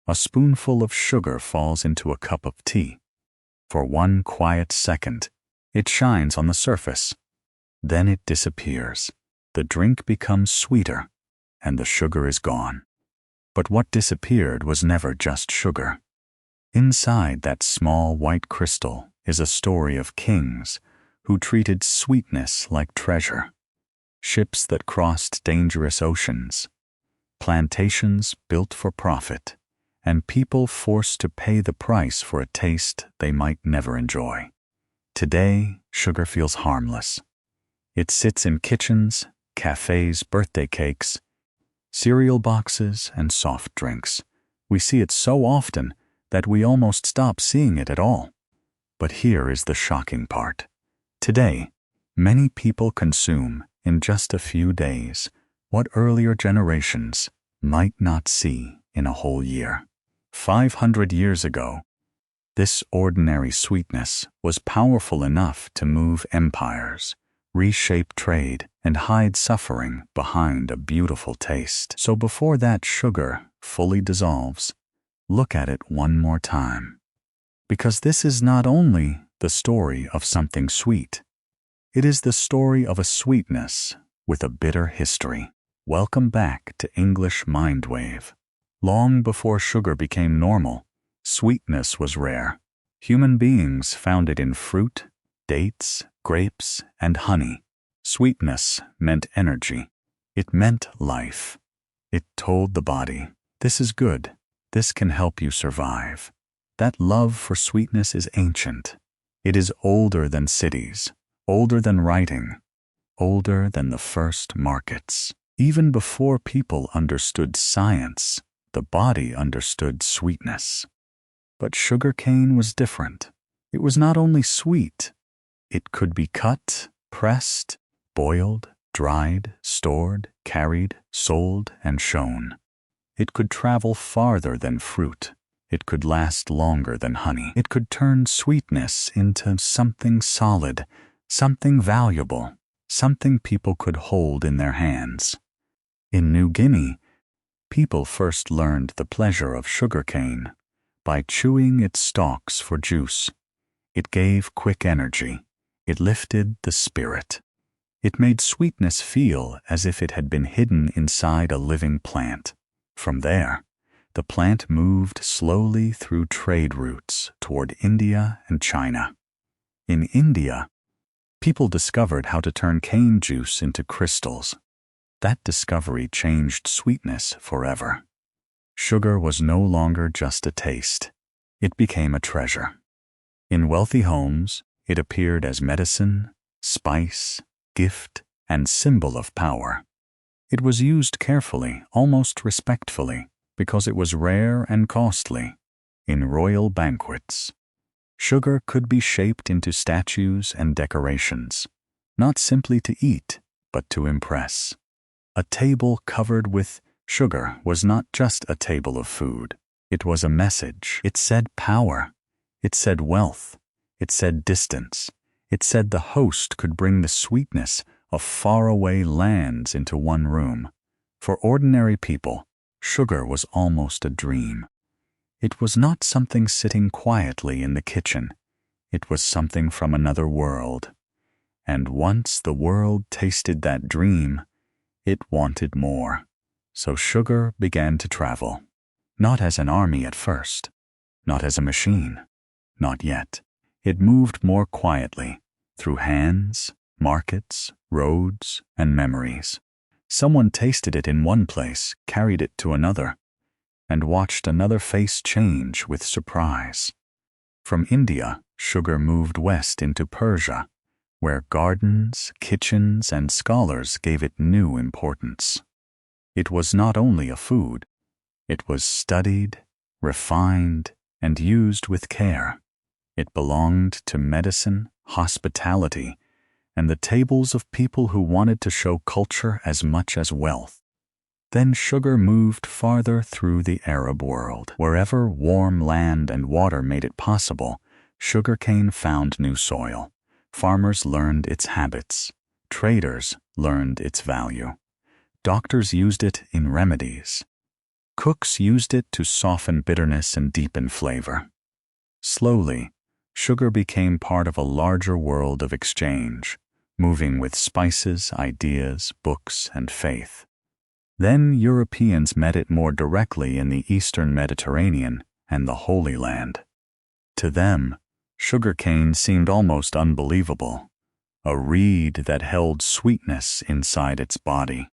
A spoonful of sugar falls into a cup of tea. For one quiet second, it shines on the surface. Then it disappears. The drink becomes sweeter, and the sugar is gone. But what disappeared was never just sugar. Inside that small white crystal is a story of kings who treated sweetness like treasure. Ships that crossed dangerous oceans, plantations built for profit, and people forced to pay the price for a taste they might never enjoy. Today, sugar feels harmless. It sits in kitchens, cafes, birthday cakes, cereal boxes, and soft drinks. We see it so often that we almost stop seeing it at all. But here is the shocking part. Today, many people consume, in just a few days, what earlier generations might not see in a whole year. 500 years ago, this ordinary sweetness was powerful enough to move empires, reshape trade, and hide suffering behind a beautiful taste. So before that sugar fully dissolves, look at it one more time. Because this is not only the story of something sweet, it is the story of a sweetness with a bitter history. Welcome back to English Mindwave. Long before sugar became normal, sweetness was rare. Human beings found it in fruit, dates, grapes, and honey. Sweetness meant energy. It meant life. It told the body, this is good. This can help you survive. That love for sweetness is ancient. It is older than cities, older than writing, older than the first markets. Even before people understood science, the body understood sweetness. But sugarcane was different. It was not only sweet. It could be cut, pressed, boiled, dried, stored, carried, sold, and shown. It could travel farther than fruit. It could last longer than honey. It could turn sweetness into something solid, something valuable, something people could hold in their hands. In New Guinea, people first learned the pleasure of sugarcane by chewing its stalks for juice. It gave quick energy. It lifted the spirit. It made sweetness feel as if it had been hidden inside a living plant. From there, the plant moved slowly through trade routes toward India and China. In India, people discovered how to turn cane juice into crystals. That discovery changed sweetness forever. Sugar was no longer just a taste. It became a treasure. In wealthy homes, it appeared as medicine, spice, gift, and symbol of power. It was used carefully, almost respectfully, because it was rare and costly. In royal banquets, sugar could be shaped into statues and decorations, not simply to eat, but to impress. A table covered with sugar was not just a table of food. It was a message. It said power. It said wealth. It said distance. It said the host could bring the sweetness of faraway lands into one room. For ordinary people, sugar was almost a dream. It was not something sitting quietly in the kitchen. It was something from another world. And once the world tasted that dream, it wanted more. So sugar began to travel. Not as an army at first. Not as a machine. Not yet. It moved more quietly, through hands, markets, roads, and memories. Someone tasted it in one place, carried it to another, and watched another face change with surprise. From India, sugar moved west into Persia, where gardens, kitchens, and scholars gave it new importance. It was not only a food. It was studied, refined, and used with care. It belonged to medicine, hospitality, and the tables of people who wanted to show culture as much as wealth. Then sugar moved farther through the Arab world. Wherever warm land and water made it possible, sugarcane found new soil. Farmers learned its habits. Traders learned its value. Doctors used it in remedies. Cooks used it to soften bitterness and deepen flavor. Slowly, sugar became part of a larger world of exchange, moving with spices, ideas, books, and faith. Then Europeans met it more directly in the Eastern Mediterranean and the Holy Land. To them, sugarcane seemed almost unbelievable, a reed that held sweetness inside its body.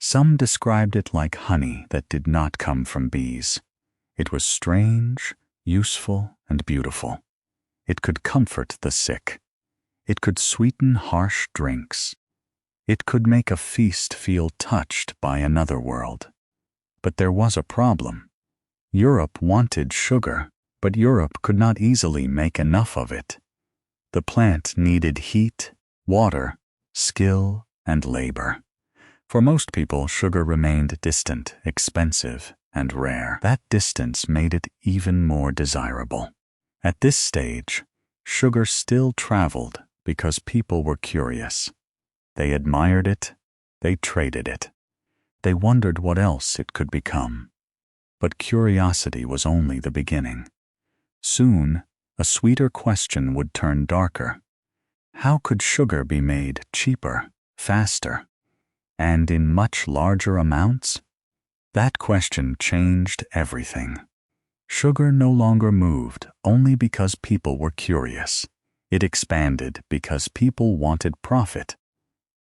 Some described it like honey that did not come from bees. It was strange, useful, and beautiful. It could comfort the sick. It could sweeten harsh drinks. It could make a feast feel touched by another world. But there was a problem. Europe wanted sugar, but Europe could not easily make enough of it. The plant needed heat, water, skill, and labor. For most people, sugar remained distant, expensive, and rare. That distance made it even more desirable. At this stage, sugar still traveled because people were curious. They admired it, they traded it. They wondered what else it could become. But curiosity was only the beginning. Soon, a sweeter question would turn darker. How could sugar be made cheaper, faster, and in much larger amounts? That question changed everything. Sugar no longer moved only because people were curious. It expanded because people wanted profit.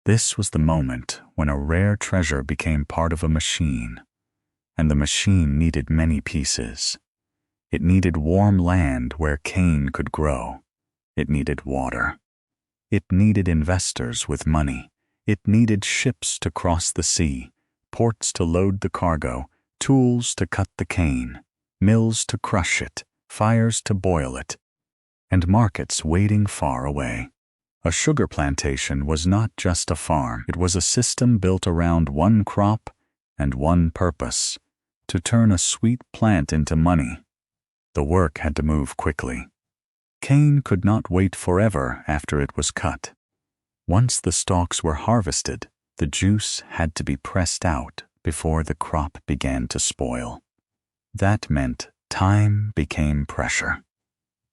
This was the moment when a rare treasure became part of a machine, and the machine needed many pieces. It needed warm land where cane could grow. It needed water. It needed investors with money. It needed ships to cross the sea, ports to load the cargo, tools to cut the cane, mills to crush it, fires to boil it, and markets waiting far away. A sugar plantation was not just a farm. It was a system built around one crop and one purpose: to turn a sweet plant into money. The work had to move quickly. Cane could not wait forever after it was cut. Once the stalks were harvested, the juice had to be pressed out before the crop began to spoil. That meant time became pressure.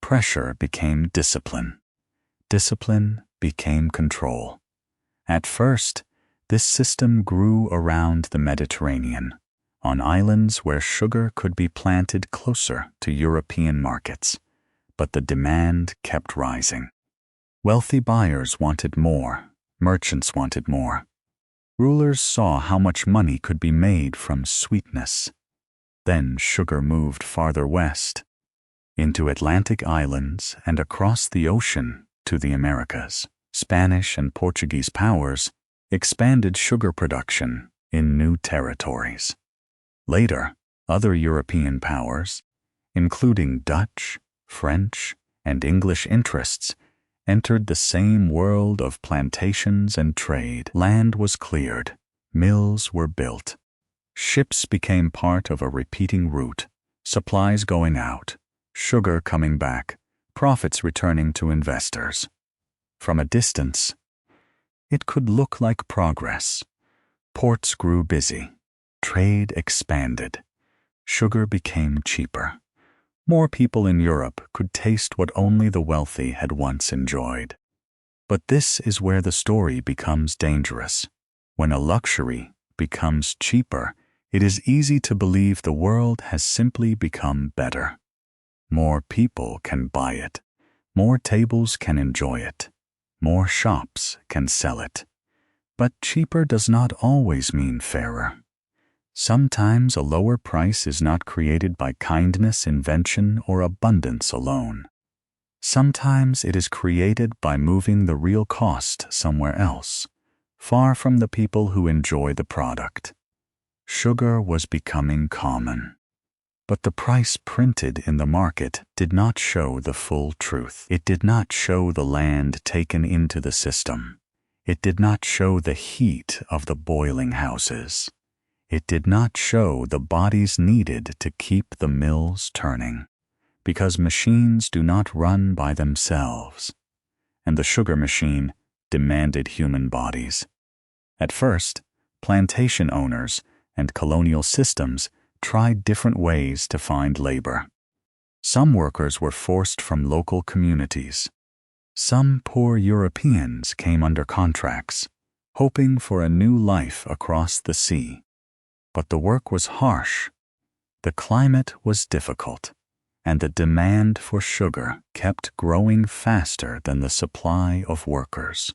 Pressure became discipline. Discipline became control. At first, this system grew around the Mediterranean, on islands where sugar could be planted closer to European markets. But the demand kept rising. Wealthy buyers wanted more. Merchants wanted more. Rulers saw how much money could be made from sweetness. Then sugar moved farther west, into Atlantic islands and across the ocean to the Americas. Spanish and Portuguese powers expanded sugar production in new territories. Later, other European powers, including Dutch, French, and English interests, entered the same world of plantations and trade. Land was cleared. Mills were built. Ships became part of a repeating route, supplies going out, sugar coming back, profits returning to investors. From a distance, it could look like progress. Ports grew busy. Trade expanded. Sugar became cheaper. More people in Europe could taste what only the wealthy had once enjoyed. But this is where the story becomes dangerous. When a luxury becomes cheaper, it is easy to believe the world has simply become better. More people can buy it. More tables can enjoy it. More shops can sell it. But cheaper does not always mean fairer. Sometimes a lower price is not created by kindness, invention, or abundance alone. Sometimes it is created by moving the real cost somewhere else, far from the people who enjoy the product. Sugar was becoming common. But the price printed in the market did not show the full truth. It did not show the land taken into the system. It did not show the heat of the boiling houses. It did not show the bodies needed to keep the mills turning, because machines do not run by themselves, and the sugar machine demanded human bodies. At first, plantation owners and colonial systems tried different ways to find labor. Some workers were forced from local communities. Some poor Europeans came under contracts, hoping for a new life across the sea. But the work was harsh, the climate was difficult, and the demand for sugar kept growing faster than the supply of workers.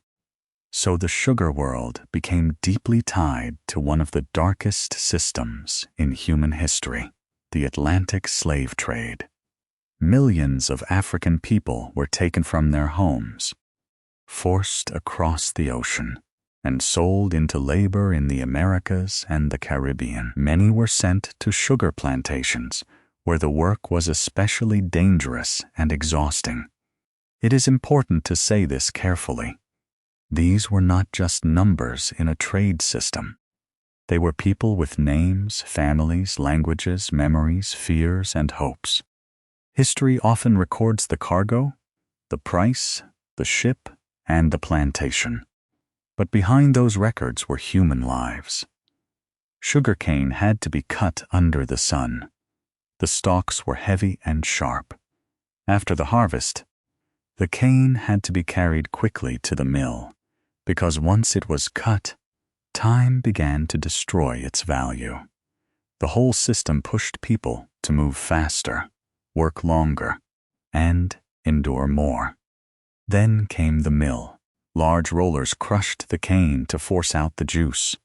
So the sugar world became deeply tied to one of the darkest systems in human history, the Atlantic slave trade. Millions of African people were taken from their homes, forced across the ocean, and sold into labor in the Americas and the Caribbean. Many were sent to sugar plantations, where the work was especially dangerous and exhausting. It is important to say this carefully. These were not just numbers in a trade system. They were people with names, families, languages, memories, fears, and hopes. History often records the cargo, the price, the ship, and the plantation. But behind those records were human lives. Sugarcane had to be cut under the sun. The stalks were heavy and sharp. After the harvest, the cane had to be carried quickly to the mill, because once it was cut, time began to destroy its value. The whole system pushed people to move faster, work longer, and endure more. Then came the mill. Large rollers crushed the cane to force out the juice.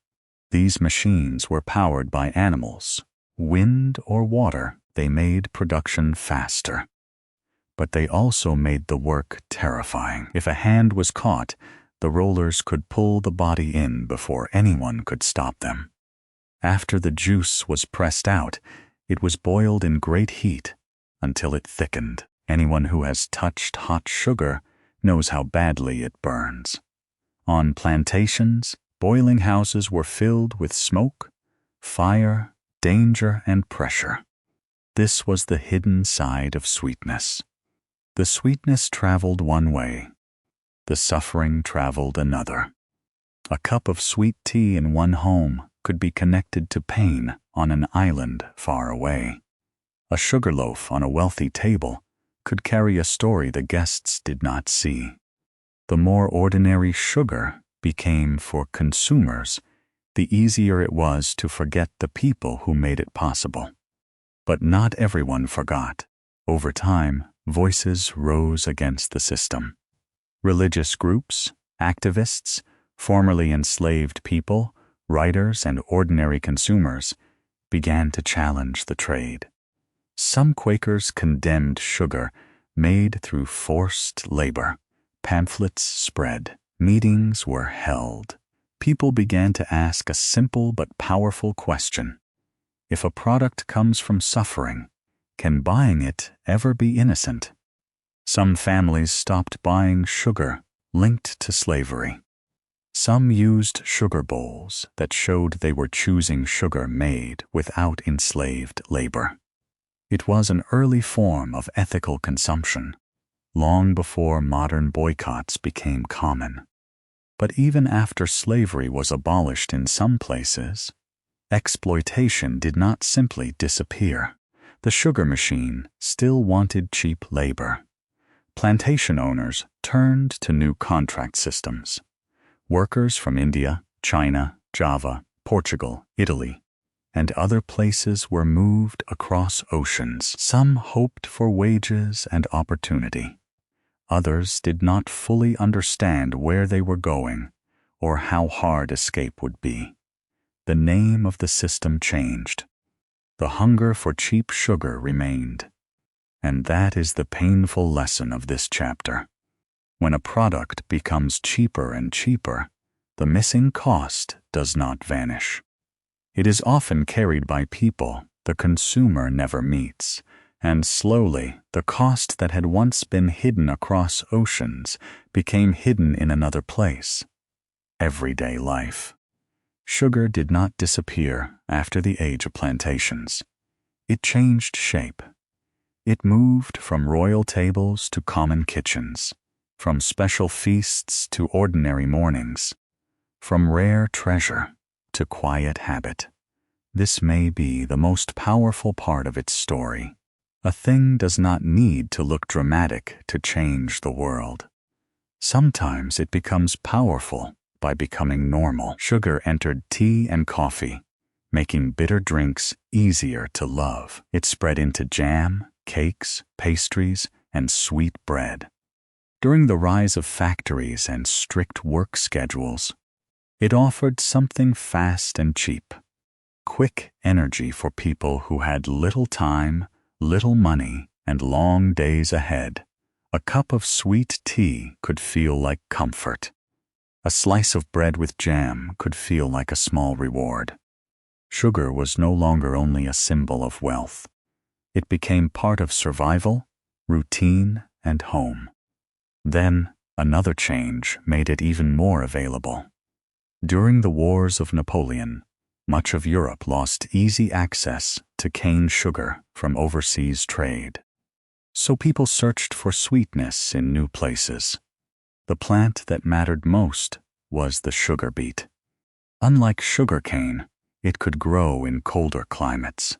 These machines were powered by animals. Wind or water, they made production faster. But they also made the work terrifying. If a hand was caught, the rollers could pull the body in before anyone could stop them. After the juice was pressed out, it was boiled in great heat until it thickened. Anyone who has touched hot sugar knows how badly it burns. On plantations, boiling houses were filled with smoke, fire, danger, and pressure. This was the hidden side of sweetness. The sweetness traveled one way. The suffering traveled another. A cup of sweet tea in one home could be connected to pain on an island far away. A sugar loaf on a wealthy table could carry a story the guests did not see. The more ordinary sugar became for consumers, the easier it was to forget the people who made it possible. But not everyone forgot. Over time, voices rose against the system. Religious groups, activists, formerly enslaved people, writers, and ordinary consumers began to challenge the trade. Some Quakers condemned sugar made through forced labor. Pamphlets spread. Meetings were held. People began to ask a simple but powerful question. If a product comes from suffering, can buying it ever be innocent? Some families stopped buying sugar linked to slavery. Some used sugar bowls that showed they were choosing sugar made without enslaved labor. It was an early form of ethical consumption, long before modern boycotts became common. But even after slavery was abolished in some places, exploitation did not simply disappear. The sugar machine still wanted cheap labor. Plantation owners turned to new contract systems. Workers from India, China, Java, Portugal, Italy, and other places were moved across oceans. Some hoped for wages and opportunity. Others did not fully understand where they were going or how hard escape would be. The name of the system changed. The hunger for cheap sugar remained. And that is the painful lesson of this chapter. When a product becomes cheaper and cheaper, the missing cost does not vanish. It is often carried by people the consumer never meets, and slowly the cost that had once been hidden across oceans became hidden in another place: everyday life. Sugar did not disappear after the age of plantations. It changed shape. It moved from royal tables to common kitchens, from special feasts to ordinary mornings, from rare treasure to quiet habit. This may be the most powerful part of its story. A thing does not need to look dramatic to change the world. Sometimes it becomes powerful by becoming normal. Sugar entered tea and coffee, making bitter drinks easier to love. It spread into jam, cakes, pastries, and sweet bread. During the rise of factories and strict work schedules, it offered something fast and cheap. Quick energy for people who had little time, little money, and long days ahead. A cup of sweet tea could feel like comfort. A slice of bread with jam could feel like a small reward. Sugar was no longer only a symbol of wealth. It became part of survival, routine, and home. Then, another change made it even more available. During the wars of Napoleon, much of Europe lost easy access to cane sugar from overseas trade. So people searched for sweetness in new places. The plant that mattered most was the sugar beet. Unlike sugarcane, it could grow in colder climates.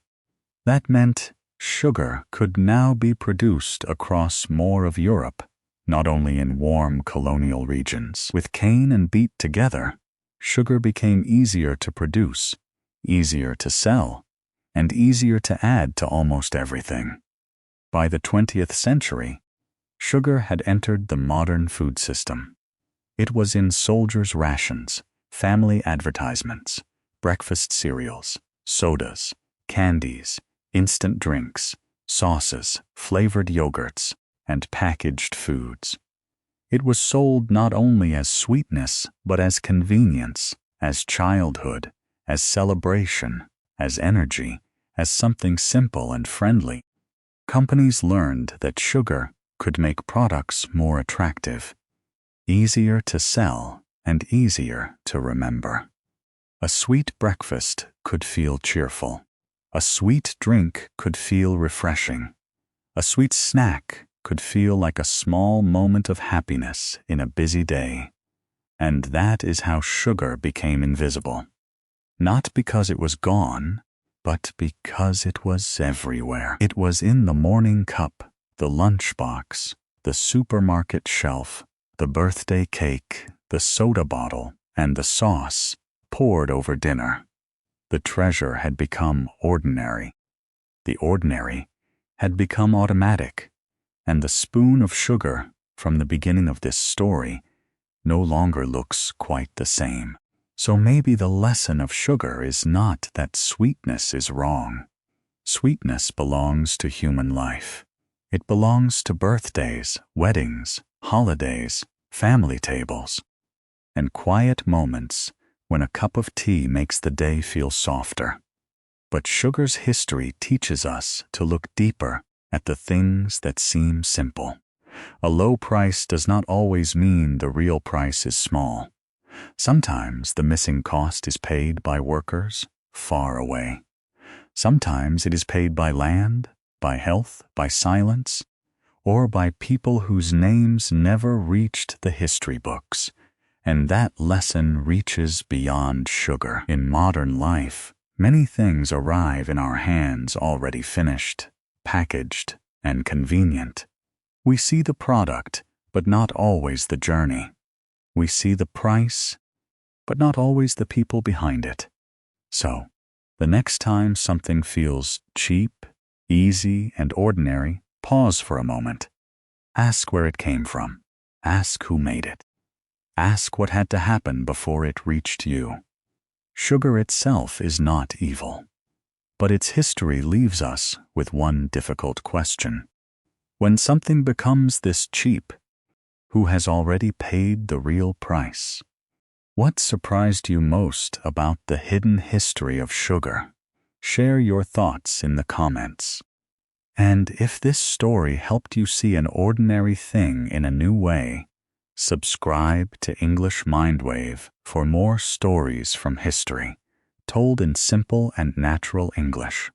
That meant sugar could now be produced across more of Europe, not only in warm colonial regions. With cane and beet together, sugar became easier to produce, easier to sell, and easier to add to almost everything. By the 20th century, sugar had entered the modern food system. It was in soldiers' rations, family advertisements, breakfast cereals, sodas, candies, instant drinks, sauces, flavored yogurts, and packaged foods. It was sold not only as sweetness, but as convenience, as childhood, as celebration, as energy, as something simple and friendly. Companies learned that sugar could make products more attractive, easier to sell, and easier to remember. A sweet breakfast could feel cheerful. A sweet drink could feel refreshing. A sweet snack could feel like a small moment of happiness in a busy day. And that is how sugar became invisible. Not because it was gone, but because it was everywhere. It was in the morning cup, the lunchbox, the supermarket shelf, the birthday cake, the soda bottle, and the sauce poured over dinner. The treasure had become ordinary. The ordinary had become automatic, and the spoon of sugar from the beginning of this story no longer looks quite the same. So maybe the lesson of sugar is not that sweetness is wrong. Sweetness belongs to human life. It belongs to birthdays, weddings, holidays, family tables, and quiet moments when a cup of tea makes the day feel softer. But sugar's history teaches us to look deeper at the things that seem simple. A low price does not always mean the real price is small. Sometimes the missing cost is paid by workers far away. Sometimes it is paid by land, by health, by silence, or by people whose names never reached the history books. And that lesson reaches beyond sugar. In modern life, many things arrive in our hands already finished, packaged, and convenient. We see the product, but not always the journey. We see the price, but not always the people behind it. So, the next time something feels cheap, easy, and ordinary, pause for a moment. Ask where it came from. Ask who made it. Ask what had to happen before it reached you. Sugar itself is not evil, but its history leaves us with one difficult question. When something becomes this cheap, who has already paid the real price? What surprised you most about the hidden history of sugar? Share your thoughts in the comments. And if this story helped you see an ordinary thing in a new way, subscribe to English Mindwave for more stories from history, told in simple and natural English.